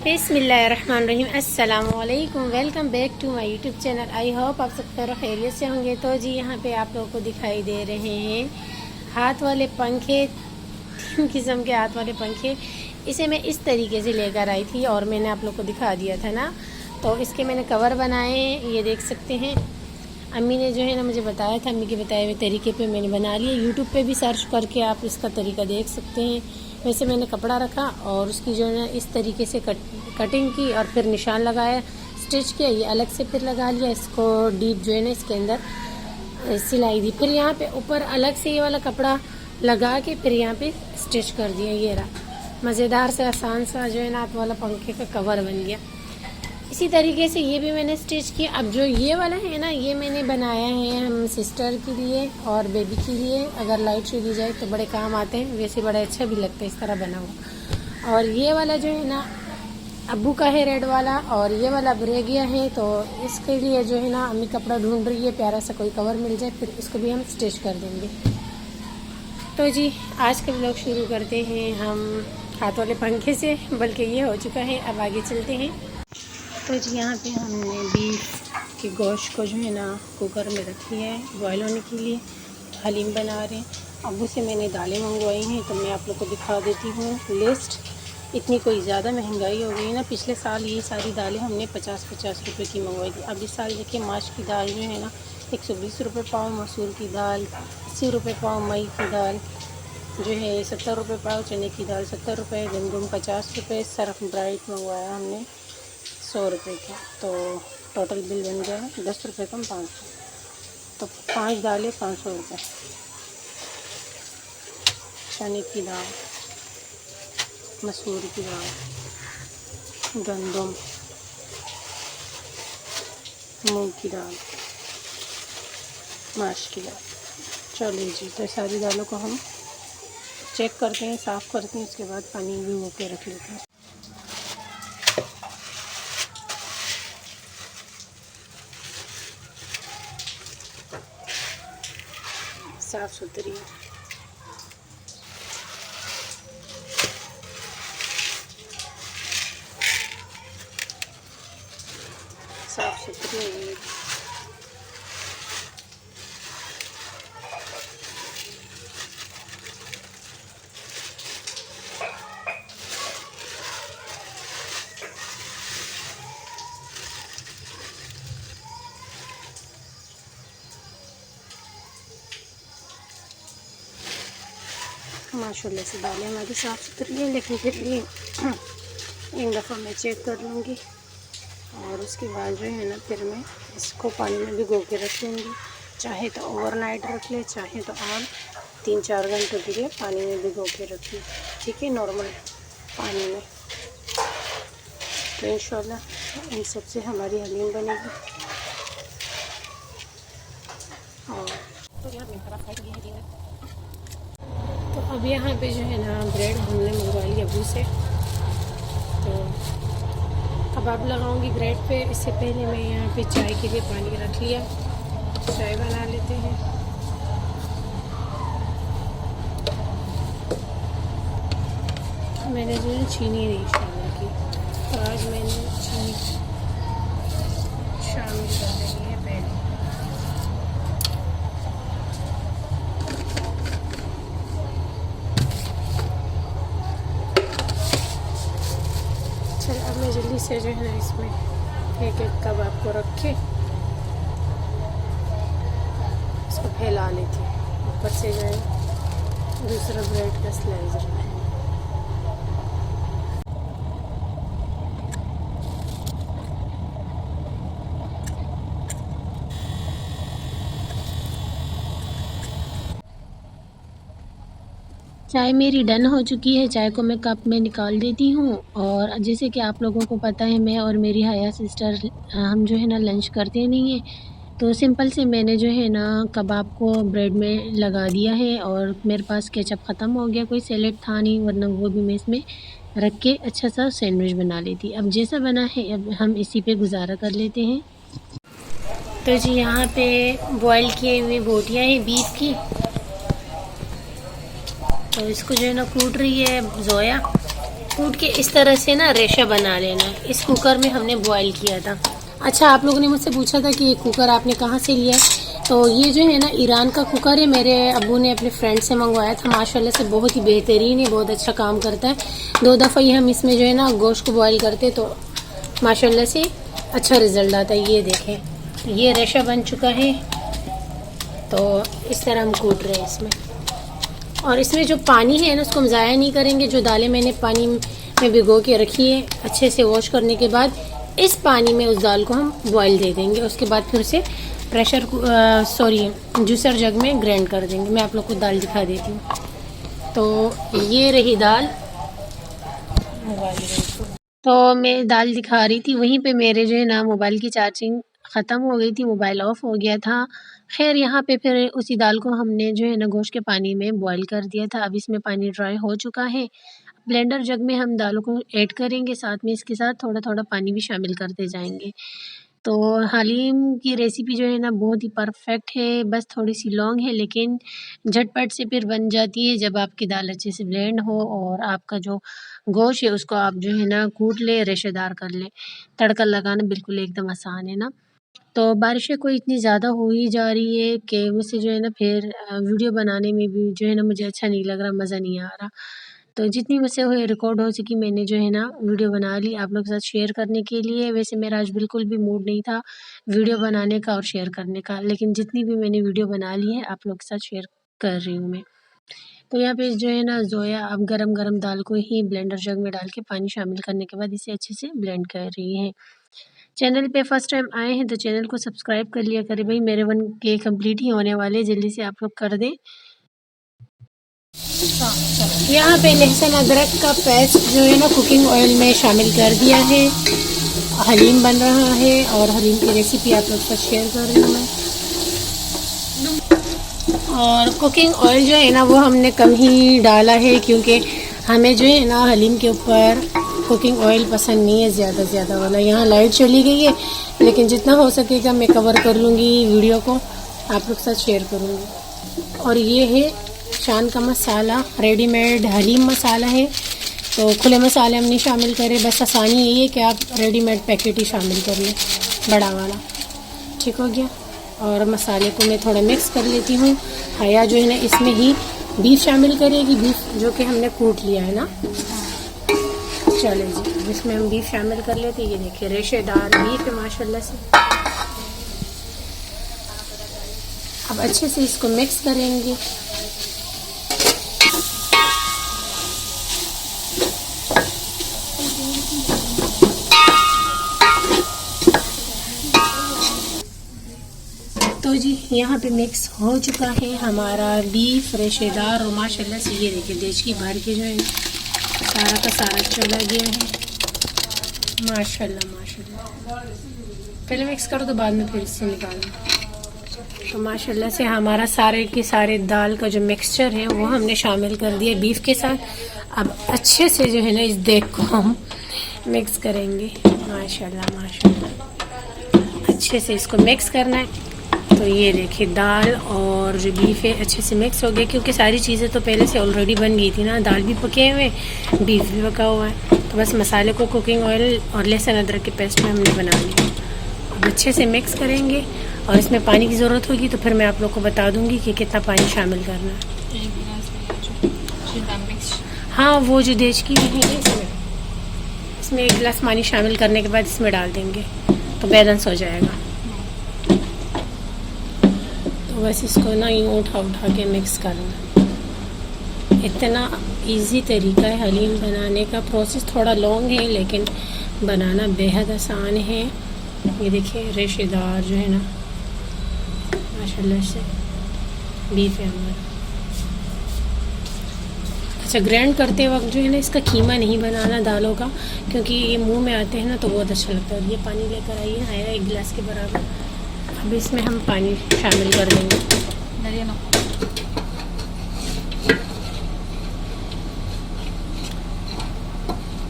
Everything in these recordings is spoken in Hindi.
बिस्मिल्लाहिर्रहमानिर्रहीम अस्सलामुअलैकुम। Welcome back to my YouTube channel. I hope आप सब खैरियत से होंगे। तो जी यहाँ पे आप लोगों को दिखाई दे रहे हैं हाथ वाले पंखे, 3 किस्म के हाथ वाले पंखे। इसे मैं इस तरीके से लेकर आई थी और मैंने आप लोग को दिखा दिया था ना। तो इसके मैंने कवर बनाए, ये देख सकते हैं। अम्मी ने जो है ना मुझे बताया था, अम्मी के बताए हुए तरीके पे मैंने बना लिया। यूट्यूब पे भी सर्च करके आप इसका तरीका देख सकते हैं। वैसे मैंने कपड़ा रखा और उसकी जो है ना इस तरीके से कटिंग की और फिर निशान लगाया, स्टिच किया। ये अलग से फिर लगा लिया। इसको डीप जो है ना इसके अंदर सिलाई दी। फिर यहाँ पे ऊपर अलग से ये वाला कपड़ा लगा के फिर यहाँ पे स्टिच कर दिया। ये रहा मज़ेदार से आसान सा जो है ना हाथ वाला पंखे का कवर बन गया। इसी तरीके से ये भी मैंने स्टिच किया। अब जो ये वाला है ना, ये मैंने बनाया है हम सिस्टर के लिए और बेबी के लिए। अगर लाइट चली जाए तो बड़े काम आते हैं, वैसे बड़ा अच्छा भी लगता है इस तरह बना हुआ। और ये वाला जो है ना अब्बू का है, रेड वाला, और ये वाला अब रह गया है। तो इसके लिए जो है ना अम्मी कपड़ा ढूंढ रही है, प्यारा सा कोई कवर मिल जाए फिर इसको भी हम स्टिच कर देंगे। तो जी आज का व्लॉग शुरू करते हैं हम हाथ वाले पंखे से, बल्कि ये हो चुका है। अब आगे चलते हैं। तो जी यहाँ पे हमने बीफ के गोश्त को जो है ना कुकर में रख लिया है बॉयल होने के लिए। हलीम बना रहे हैं। अब्बू से मैंने दालें मंगवाई हैं, तो मैं आप लोग को दिखा देती हूँ लिस्ट। इतनी कोई ज़्यादा महंगाई हो गई है ना। पिछले साल ये सारी दालें हमने 50-50 रुपये की मंगवाई थी। अब इस साल देखिए माश की दाल जो है ना 120 रुपये पाव, मसूर की दाल 80 रुपये पाव, मई की दाल जो है 70 रुपये पाव, चने की दाल 70 रुपये, गंदम 50 रुपये, सर्फ ब्राइट मंगवाया हमने 100 रुपये का। तो टोटल बिल बन गया है 10 रुपये कम 500। तो 5 दालें 500 रुपये। चने की दाल, मसूर की दाल, गंदम, मूंग की दाल, माश की दाल। चलिए जी, तो सारी दालों को हम चेक करते हैं, साफ़ करते हैं, उसके बाद पानी भिगो के रख लेते हैं। साफ़ सुथरी साफ़ सुथरी माशाल्लाह से दालें हमारी साफ़ सुथरी है, लेकिन फिर भी एक दफ़ा मैं चेक कर लूँगी और उसके बाद जो है ना फिर मैं इसको पानी में भिगो के रख लूँगी। चाहे तो ओवरनाइट रख ले, चाहे तो और 3-4 घंटों के लिए पानी में भिगो के रख ले, ठीक है, नॉर्मल पानी में। तो इंशाल्लाह इन सब से हमारी हलीम बनेगी। और तो अब यहाँ पे जो है ना ब्रेड हमने मंगवा लिया अब्बू से। तो कबाब लगाऊंगी ब्रेड पे। इससे पहले मैं यहाँ पे चाय के लिए पानी रख लिया, चाय बना लेते हैं। मैंने जो है चीनी नहीं शामिल की, तो आज मैंने चीनी शामिल कर देनी है पहले। अब मैं जल्दी से जो है ना इसमें एक कबाब को रख के इसको फैला लेती हूँ। ऊपर से जो है दूसरा ब्रेड का स्लाइस रखना है। चाय मेरी डन हो चुकी है। चाय को मैं कप में निकाल देती हूँ। और जैसे कि आप लोगों को पता है, मैं और मेरी हया सिस्टर हम जो है ना लंच करते नहीं हैं। तो सिंपल से मैंने जो है ना कबाब को ब्रेड में लगा दिया है। और मेरे पास केचप ख़त्म हो गया, कोई सैलेड था नहीं, वरना वो भी मैं इसमें रख के अच्छा सा सैंडविच बना लेती। अब जैसा बना है अब हम इसी पे गुजारा कर लेते हैं। तो जी यहाँ पे बॉयल किए हुए बोटियाँ हैं बीफ की। तो इसको जो है ना कूट रही है जोया। कूट के इस तरह से ना रेशा बना लेना। इस कुकर में हमने बॉईल किया था। अच्छा, आप लोगों ने मुझसे पूछा था कि ये कुकर आपने कहाँ से लिया है। तो ये जो है ना ईरान का कुकर है, मेरे अब्बू ने अपने फ्रेंड से मंगवाया था। माशाल्लाह से बहुत ही बेहतरीन है, बहुत अच्छा काम करता है। 2 दफ़ा ही हम इसमें जो है ना गोश्त को बॉईल करते तो माशाल्लाह से अच्छा रिज़ल्ट आता है। ये देखें, ये रेशा बन चुका है। तो इस तरह हम कूट रहे हैं इसमें, और इसमें जो पानी है ना उसको हम ज़ाया नहीं करेंगे। जो दालें मैंने पानी में भिगो के रखी है, अच्छे से वॉश करने के बाद इस पानी में उस दाल को हम बॉईल दे देंगे। उसके बाद फिर से जूसर जग में ग्राइंड कर देंगे। मैं आप लोग को दाल दिखा देती हूँ। तो ये रही दाल। तो मैं दाल दिखा रही थी, वहीं पे मेरे जो है ना मोबाइल की चार्जिंग ख़त्म हो गई थी, मोबाइल ऑफ हो गया था। खैर यहाँ पे फिर उसी दाल को हमने जो है ना गोश्त के पानी में बॉईल कर दिया था। अब इसमें पानी ड्राई हो चुका है। ब्लेंडर जग में हम दालों को ऐड करेंगे, साथ में इसके साथ थोड़ा थोड़ा पानी भी शामिल करते जाएंगे। तो हलीम की रेसिपी जो है ना बहुत ही परफेक्ट है, बस थोड़ी सी लॉन्ग है लेकिन झटपट से फिर बन जाती है जब आपकी दाल अच्छे से ब्लेंड हो और आपका जो गोश्त है उसको आप जो है ना कूट ले, रेशेदार कर ले। तड़का लगाना बिल्कुल एकदम आसान है ना। तो बारिशें कोई इतनी ज़्यादा हो ही जा रही है कि मुझसे जो है ना फिर वीडियो बनाने में भी जो है ना मुझे अच्छा नहीं लग रहा, मज़ा नहीं आ रहा। तो जितनी मुझसे हुई रिकॉर्ड हो सकी मैंने जो है ना वीडियो बना ली आप लोग के साथ शेयर करने के लिए। वैसे मेरा आज बिल्कुल भी मूड नहीं था वीडियो बनाने का और शेयर करने का, लेकिन जितनी भी मैंने वीडियो बना ली है आप लोग के साथ शेयर कर रही हूँ मैं। तो यहाँ पे जो है ना जोया अब गरम गरम दाल को ही ब्लेंडर जग में डाल के पानी शामिल करने के बाद इसे अच्छे से ब्लेंड कर रही है। चैनल पे फर्स्ट टाइम आए हैं तो चैनल को सब्सक्राइब कर लिया करें भाई, मेरे 1K कंप्लीट ही होने वाले, जल्दी से आप लोग कर दें। यहाँ पे लहसुन अदरक का पेस्ट जो है ना कुकिंग ऑयल में शामिल कर दिया है। हलीम बन रहा है और हलीम की रेसिपी आप लोग साथ शेयर कर रही हूँ मैं। और कुकिंग ऑयल जो है ना वो हमने कम ही डाला है क्योंकि हमें जो है ना हलीम के ऊपर कुकिंग ऑयल पसंद नहीं है ज़्यादा वाला। यहाँ लाइट चली गई है लेकिन जितना हो सकेगा मैं कवर कर लूँगी, वीडियो को आप लोग साथ शेयर करूँगी। और ये है शान का मसाला, रेडीमेड हलीम मसाला है। तो खुले मसाले हम नहीं शामिल करें, बस आसानी यही है कि आप रेडीमेड पैकेट ही शामिल कर लें, बड़ा वाला। ठीक हो गया। और मसाले को मैं थोड़ा मिक्स कर लेती हूँ। हया जो है ना इसमें ही बीफ शामिल करेगी, बीफ जो कि हमने कूट लिया है ना। चले जी, जिसमें हम बीफ शामिल कर लेते हैं। ये देखिए रेशेदार बीफ है माशाल्लाह से। अब अच्छे से इसको मिक्स करेंगे। तो जी यहाँ पे मिक्स हो चुका है हमारा बीफ रेशेदार और माशाल्लाह से ये देखिए देचकी भर के जो है सारा का सारा चला गया है। माशाल्लाह पहले मिक्स करो तो बाद में फिर इससे निकालो। तो माशाल्लाह से हमारा सारे के सारे दाल का जो मिक्सचर है वो हमने शामिल कर दिया बीफ के साथ। अब अच्छे से जो है ना इस देग को हम मिक्स करेंगे। माशाल्लाह अच्छे से इसको मिक्स करना है। तो ये देखिए दाल और जो बीफ है अच्छे से मिक्स हो गया क्योंकि सारी चीज़ें तो पहले से ऑलरेडी बन गई थी ना। दाल भी पके हुए, बीफ भी पका हुआ है। तो बस मसाले को कुकिंग ऑयल और लहसुन अदरक के पेस्ट में हमने बना लिया। अब अच्छे से मिक्स करेंगे और इसमें पानी की ज़रूरत होगी तो फिर मैं आप लोग को बता दूँगी कि कितना पानी शामिल करना है। हाँ, वो जो देचकी भी है इसमें 1 गिलास पानी शामिल करने के बाद इसमें डाल देंगे तो बैलेंस हो जाएगा। तो बस इसको ना यूँ उठा के मिक्स करना। इतना इजी तरीका है हलीम बनाने का। प्रोसेस थोड़ा लॉन्ग है लेकिन बनाना बेहद आसान है। ये देखिए रेशेदार जो है ना माशाल्लाह से बीफ है हमारा। अच्छा, ग्राइंड करते वक्त जो है ना इसका कीमा नहीं बनाना दालों का क्योंकि ये मुंह में आते हैं ना तो बहुत अच्छा लगता है। ये पानी लेकर आइए आया 1 गिलास के बराबर। अब इसमें हम पानी शामिल कर देंगे।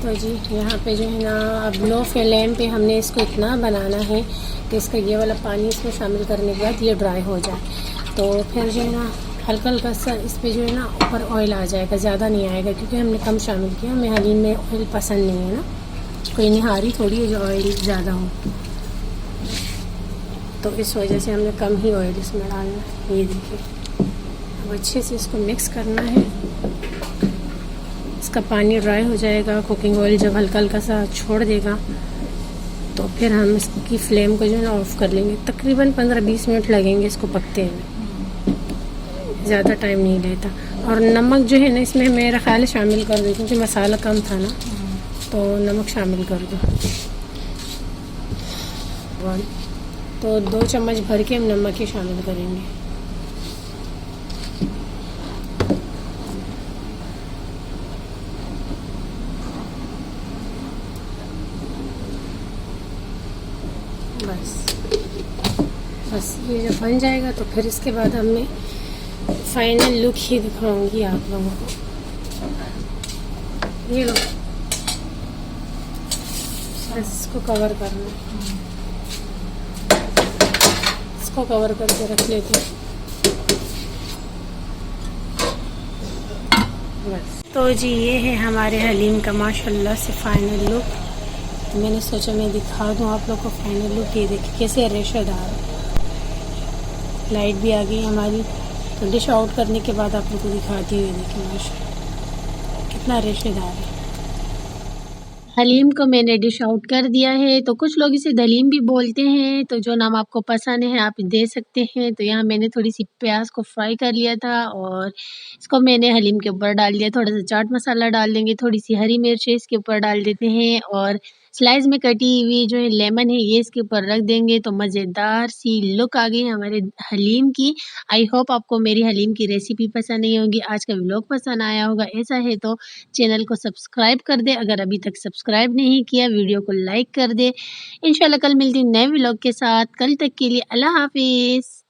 तो जी यहाँ पे जो है ना अब लो फ्लेम पे हमने इसको इतना बनाना है कि इसका ये वाला पानी इसमें शामिल करने के बाद ये ड्राई हो जाए। तो फिर जो है ना हल्का हल्का सा इस पे जो है ना ऊपर ऑयल आ जाएगा, ज़्यादा नहीं आएगा क्योंकि हमने कम शामिल किया। हमें हलीम में ऑयल पसंद नहीं है ना, कोई निहारी थोड़ी है जो ऑयल ज़्यादा हो, तो इस वजह से हमने कम ही ऑयल इसमें डालना है। ये देखिए, अब अच्छे से इसको मिक्स करना है। इसका पानी ड्राई हो जाएगा, कुकिंग ऑयल जब हल्का हल्का सा छोड़ देगा तो फिर हम इसकी फ्लेम को जो है ना ऑफ़ कर लेंगे। तकरीबन 15-20 मिनट लगेंगे इसको पकते हुए, ज़्यादा टाइम नहीं लेता। और नमक जो है ना इसमें मेरा ख्याल शामिल कर दो, क्योंकि मसाला कम था ना, तो नमक शामिल कर दो। तो 2 चम्मच भर के हम नमक ही शामिल करेंगे। बस ये जब बन जाएगा तो फिर इसके बाद हमें फाइनल लुक ही दिखाऊंगी आप लोगों को। ये लो, बस इसको कवर करना है, इसको कवर करके रख लेते हैं बस। तो जी ये है हमारे हलीम का माशाल्लाह से फाइनल लुक। मैंने सोचा मैं दिखा दूँ आप लोग को फाइनल लुक। ये देखिए कैसे रेशेदार, लाइट भी आ गई हमारी। तो डिश आउट करने के बाद आप लोग को दिखाती हुई देखिए माशाल्लाह कितना रेशेदार है। हलीम को मैंने डिश आउट कर दिया है। तो कुछ लोग इसे दलीम भी बोलते हैं, तो जो नाम आपको पसंद है आप दे सकते हैं। तो यहाँ मैंने थोड़ी सी प्याज को फ्राई कर लिया था और इसको मैंने हलीम के ऊपर डाल दिया। थोड़ा सा चाट मसाला डाल देंगे, थोड़ी सी हरी मिर्च इसके ऊपर डाल देते हैं और स्लाइस में कटी हुई जो है लेमन है ये इसके ऊपर रख देंगे। तो मज़ेदार सी लुक आ गई हमारे हलीम की। आई होप आपको मेरी हलीम की रेसिपी पसंद आई होगी, आज का व्लॉग पसंद आया होगा। ऐसा है तो चैनल को सब्सक्राइब कर दे, अगर अभी तक सब्सक्राइब नहीं किया वीडियो को लाइक कर दे। इंशाल्लाह कल मिलती नए व्लॉग के साथ, कल तक के लिए अल्लाह हाफिज़।